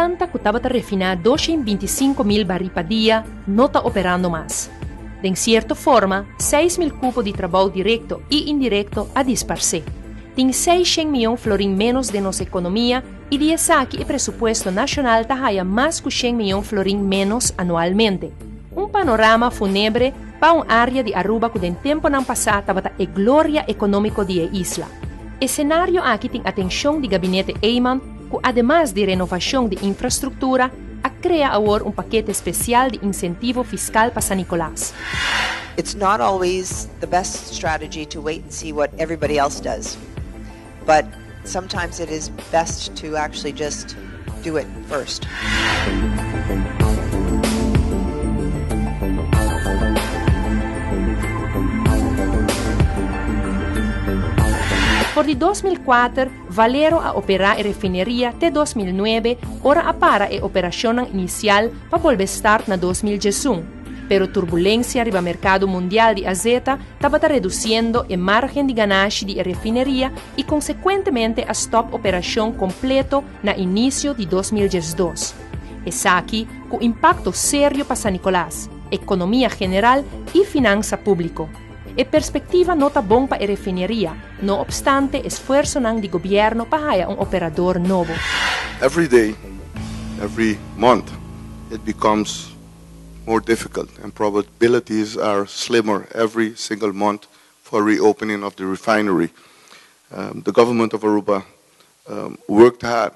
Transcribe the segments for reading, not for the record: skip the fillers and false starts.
planta que estaba a refinar 225.000 barris por día no está operando más. De cierta forma, 6.000 cubos de trabajo directo y indirecto a disparse. Tem 600 milhões florin menos de nossa economia e de saque o presupuesto nacional está mais que 100 milhões florin menos anualmente. Um panorama fúnebre para uma área de Aruba que, no tempo não passado, estava a glória econômica da isla. O cenário aqui tem atenção do gabinete Eyman, que, además de renovação de infraestrutura, a criar agora um paquete especial de incentivo fiscal para San Nicolás. It's not always the best strategy to wait and see what everybody else does. But sometimes it is best to actually just do it first. Por de 2004, Valero a operar a refineria até 2009, ora a para a operação inicial para volver a estar na 2011. Pero turbulência riba mercado mundial de azeite estava reduzindo a margem de ganância de refineria e, consequentemente, a stop operação completo na início de 2012. Esse aqui com impacto sério para San Nicolás, economia general e finança pública. A perspectiva não está bom para a refineria, não obstante esforço do governo para um operador novo. Every day, every month, it becomes more difficult, and probabilities are slimmer every single month for reopening of the refinery. The government of Aruba worked hard,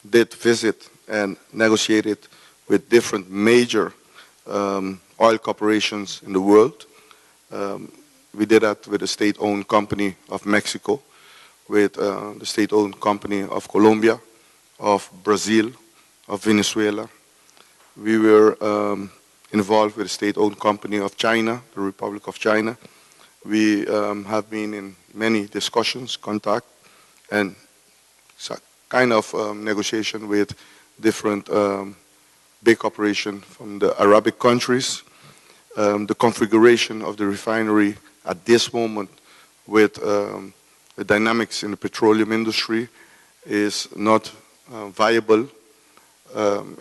did visit and negotiated with different major oil corporations in the world. We did that with the state-owned company of Mexico, with the state-owned company of Colombia, of Brazil, of Venezuela. We were involved with the state-owned company of China, the Republic of China. We have been in many discussions, contact, and kind of negotiation with different big corporations from the Arabic countries. The configuration of the refinery at this moment with the dynamics in the petroleum industry is not viable.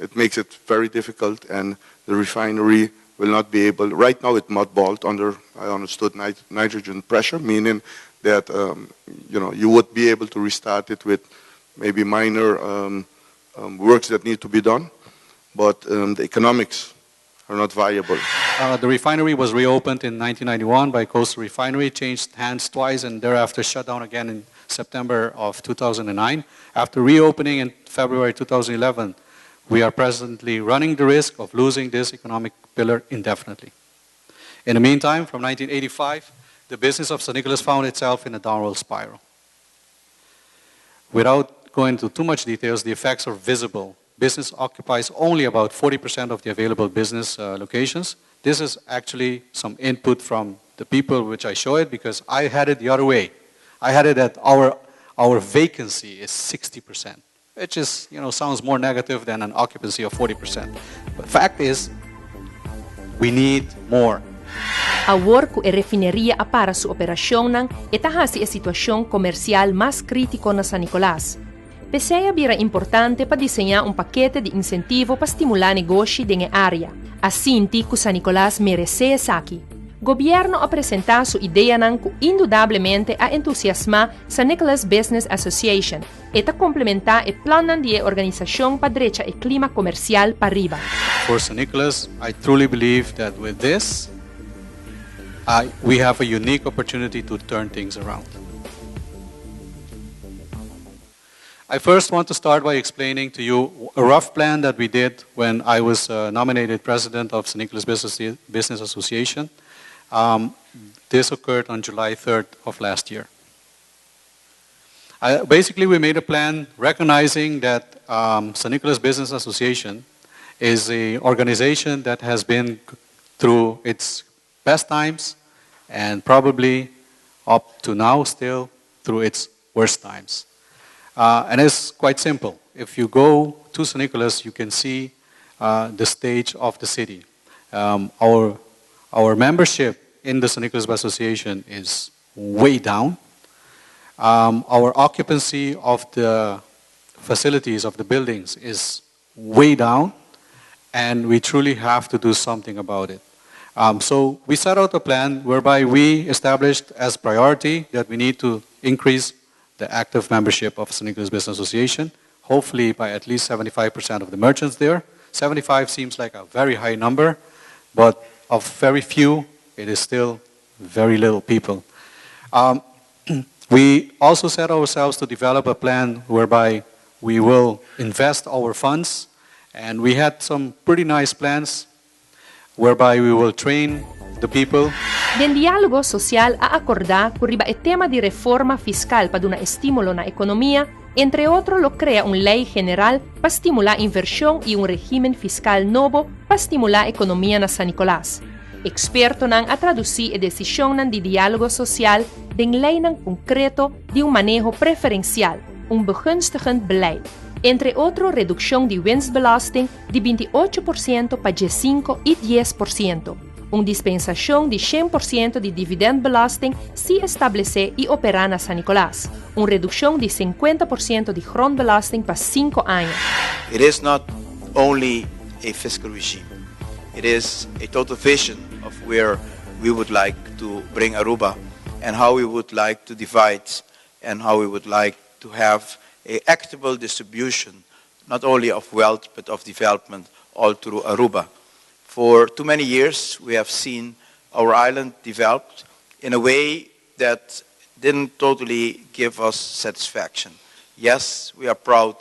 It makes it very difficult, and the refinery will not be able. Right now, it's mothballed under, I understood, nitrogen pressure, meaning that you would be able to restart it with maybe minor works that need to be done, but the economics are not viable. The refinery was reopened in 1991 by Coastal Refinery, changed hands twice, and thereafter shut down again in September of 2009. After reopening in February 2011, we are presently running the risk of losing this economic pillar indefinitely. In the meantime, from 1985, the business of San Nicolás found itself in a downward spiral. Without going into too much details, the effects are visible. Business occupies only about 40% of the available business locations. This is actually some input from the people which I show it, because I had it the other way. I had it that our vacancy is 60%. Which is, sounds more negative than an occupancy of 40%. But fact is, we need more. Agora que a refineria para sua operação está a situação comercial mais crítica na San Nicolás. PCEA vira importante para desenhar um paquete de incentivo para estimular negócios na área. Assim que San Nicolás merece isso aqui. Governo apresentar sua ideia que indudablemente a entusiasmar San Nicolás Business Association e a complementar o plano de organização para direita e clima comercial para riba. For San Nicolás, I truly believe that with this, we have a unique opportunity to turn things around. I first want to start by explaining to you a rough plan that we did when I was nominated president of San Nicolás Business Association. This occurred on July 3rd of last year. Basically, we made a plan recognizing that San Nicolás Business Association is an organization that has been through its best times and probably up to now still through its worst times. And it's quite simple. If you go to San Nicolás, you can see the stage of the city. Our membership in the San Nicolás Association is way down. Our occupancy of the facilities of the buildings is way down, and we truly have to do something about it. So we set out a plan whereby we established as priority that we need to increase the active membership of St. Nicholas Business Association, hopefully by at least 75% of the merchants there. 75 seems like a very high number, but of very few, it is still very little people. We also set ourselves to develop a plan whereby we will invest our funds, and we had some pretty nice plans whereby we will train the people. Den diálogo social a acordar curriba el tema de reforma fiscal para una estímulo na economía, entre otros lo crea una ley general para estimular inversión y un régimen fiscal nuevo para estimular economía na San Nicolás. Experto nan a traducir a decisión nan de diálogo social den lei nan concreto de un manejo preferencial, un begunstigend beleid. Entre otros, reducción de winstbelasting de 28% para 5 y 10%. Una dispensación de 100% de dividendbelasting si establece y opera na San Nicolás. Una reducción de 50% de grondbelasting para 5 años. It is not only a fiscal regime. It is a total vision of where we would like to bring Aruba and how we would like to divide and how we would like to have an equitable distribution, not only of wealth but of development all through Aruba. For too many years we have seen our island developed in a way that didn't totally give us satisfaction. Yes, we are proud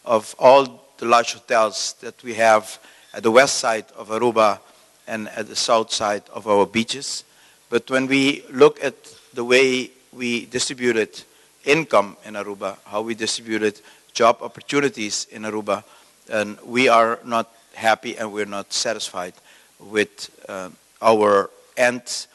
of all the large hotels that we have at the west side of Aruba and at the south side of our beaches. But when we look at the way we distributed income in Aruba, how we distributed job opportunities in Aruba, and we are not happy and we're not satisfied with our end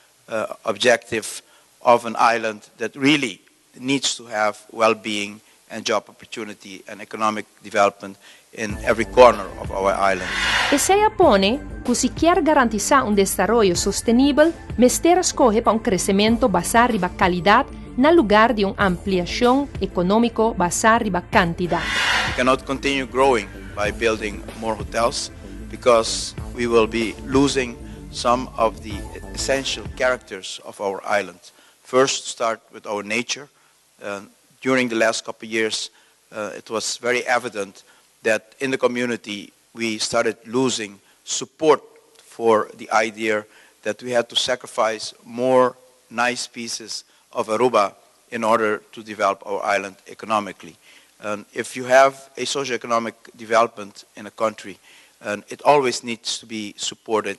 objective of an island that really needs to have well-being and job opportunity and economic development in every corner of our island. E se pone que si quiere garantizar un desarrollo sostenible, mester escoge para un crecimiento basado en calidad en lugar de una ampliación económico basada en cantidad. We cannot continue growing by building more hotels because we will be losing some of the essential characters of our island. First, start with our nature. During the last couple of years, it was very evident that in the community we started losing support for the idea that we had to sacrifice more nice pieces of Aruba in order to develop our island economically. If you have a socioeconomic development in a country, it always needs to be supported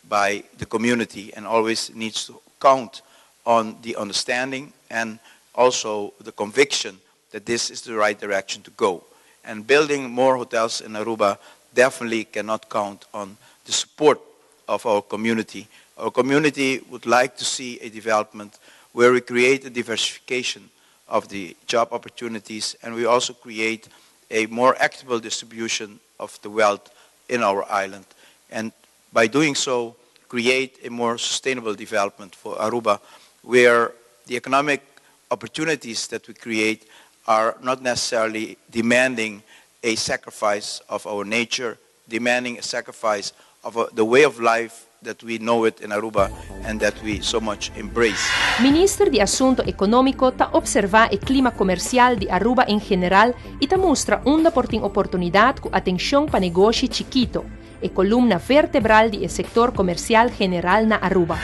by the community and always needs to count on the understanding and also the conviction that this is the right direction to go. And building more hotels in Aruba definitely cannot count on the support of our community. Our community would like to see a development where we create a diversification of the job opportunities and we also create a more equitable distribution of the wealth in our island. And by doing so, create a more sustainable development for Aruba where the economic opportunities that we create are not necessarily demanding a sacrifice of our nature, demanding a sacrifice of the way of life that we know it in Aruba and that we so much embrace. Ministro di Assunto Económico ta observa el clima comercial de Aruba en general y ta muestra una oportunidad con atención para negoci chiquito, e columna vertebral del sector comercial general na Aruba.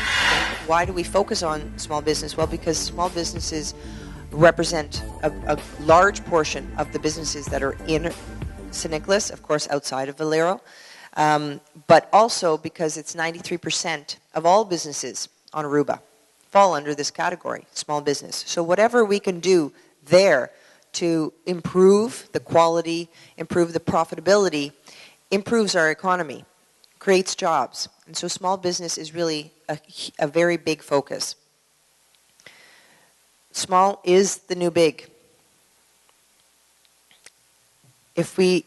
Why do we focus on small business? Well, because small businesses represent a large portion of the businesses that are in St. Nicholas, of course outside of Valero, but also because it's 93% of all businesses on Aruba fall under this category, small business. So whatever we can do there to improve the quality, improve the profitability, improves our economy, creates jobs. And so small business is really a very big focus. Small is the new big. If we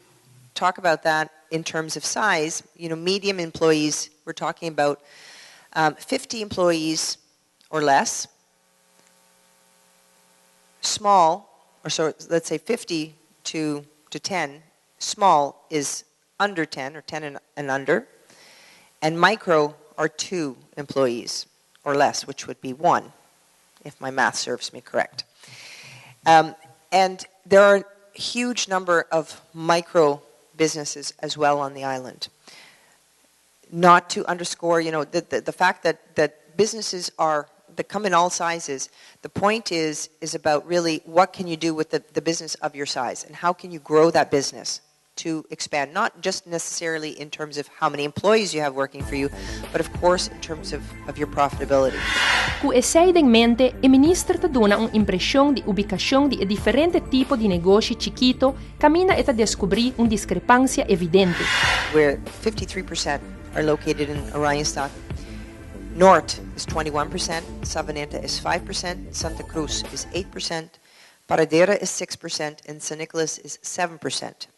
talk about that in terms of size, medium employees, we're talking about 50 employees or less. Small, or so let's say 50 to 10, small is under 10 or 10 and under, and micro are 2 employees or less, which would be 1, if my math serves me correct. And there are a huge number of micro businesses as well on the island. Not to underscore, the fact that businesses that come in all sizes, the point is about really what can you do with the business of your size and how can you grow that business to expand, not just necessarily in terms of how many employees you have working for you, but of course in terms of your profitability. Cu essere in mente, il ministro ti dona un'impressione di ubicazione di differente tipo di negoci chiquito, cammina e ti descobri una discrepancia evidente. Where 53% are located in Oranjestad. Norte is 21%, Savaneta is 5%, Santa Cruz is 8%, Paradera is 6%, and San Nicolas is 7%.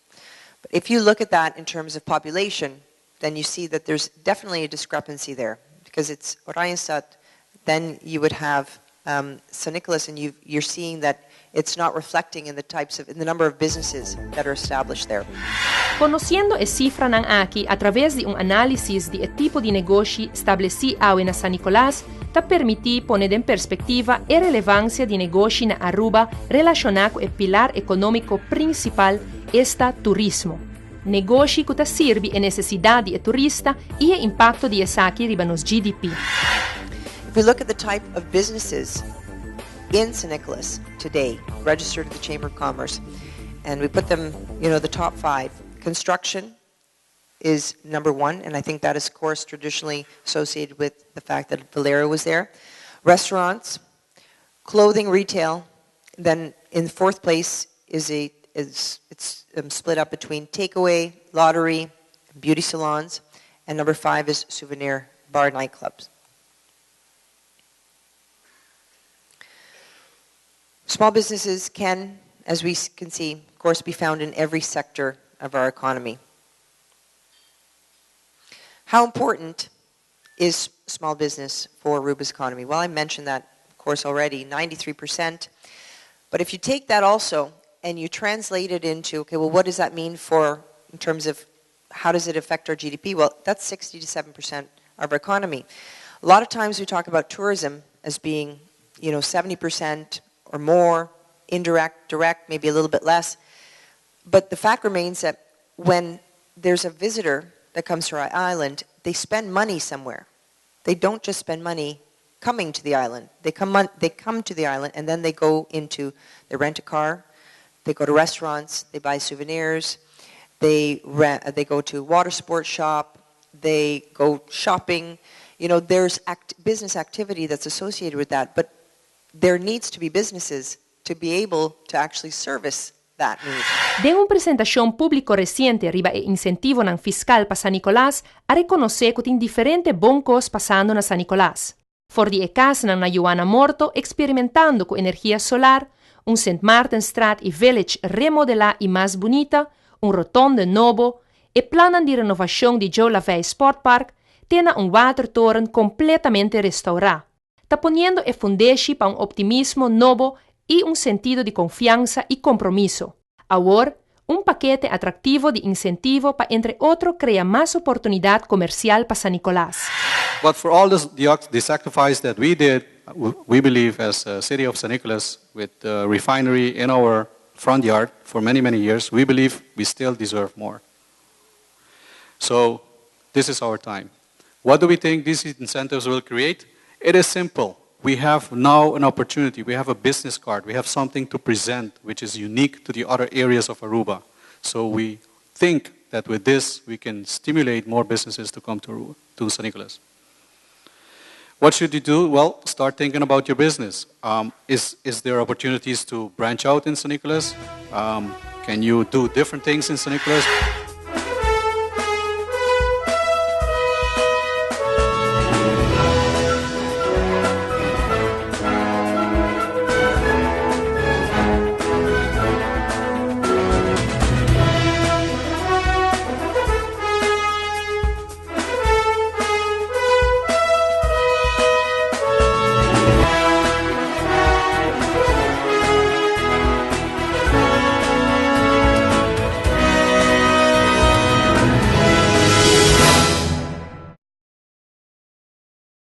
But if you look at that in terms of population, then you see that there's definitely a discrepancy there, because it's Oranjestad, then you would have San Nicolas, and you're seeing that it's not reflecting in the number of businesses that are established there. Conociendo e cifra ng aki através de un análisis de tipo de negoci stableci au na San Nicolás, ta permiti poner en perspectiva e relevancia de negoci na Aruba relacionado com o pilar econômico principal, esta turismo. Negoci que ta sirvi e necessidade de turista e o impacto de esaki riba nos GDP. If we look at the type of businesses in San Nicolas today, registered at the Chamber of Commerce, and we put them, the top 5. Construction is number 1, and I think that is, of course, traditionally associated with the fact that Valero was there. Restaurants, clothing, retail. Then in 4th place it's split up between takeaway, lottery, beauty salons, and number 5 is souvenir bar nightclubs. Small businesses can, as we can see, of course, be found in every sector of our economy. How important is small business for Aruba's economy? Well, I mentioned that, of course, already, 93%. But if you take that also and you translate it into, okay, well, what does that mean in terms of how does it affect our GDP? Well, that's 60 to 7% of our economy. A lot of times we talk about tourism as being, 70% or more, indirect, direct, maybe a little bit less. But the fact remains that when there's a visitor that comes to our island, they spend money somewhere. They don't just spend money coming to the island. They come to the island and then they rent a car, they go to restaurants, they buy souvenirs, they go to a water sports shop, they go shopping. There's business activity that's associated with that, but there needs to be businesses to be able to actually service that need. De una presentación público reciente riba e incentivo nan fiscal pa San Nicolás, a reconocer que tin diferente boncos pasando na San Nicolás. For di e cas nan na Joana Morto experimentando con energía solar, un St. Martinstraat e village remodelá e más bonita, un rotonde novo, e planan di renovación di Joe Lavey Sport Park, tena un watertoren completamente restaurado. Ta poniendo e fundeci pa un optimismo novo y un sentido de confianza y compromiso. Ahora, un paquete atractivo de incentivo para, entre otros, crear más oportunidad comercial para San Nicolás. But for all the sacrifice that we did, we believe as a city of San Nicolas, with the refinery in our front yard for many, many years, we believe we still deserve more. So this is our time. What do we think these incentives will create? It is simple. We have now an opportunity. We have a business card. We have something to present which is unique to the other areas of Aruba. So we think that with this we can stimulate more businesses to come to San Nicolas. What should you do? Well, start thinking about your business. Is there opportunities to branch out in San Nicolas? Can you do different things in San Nicolas?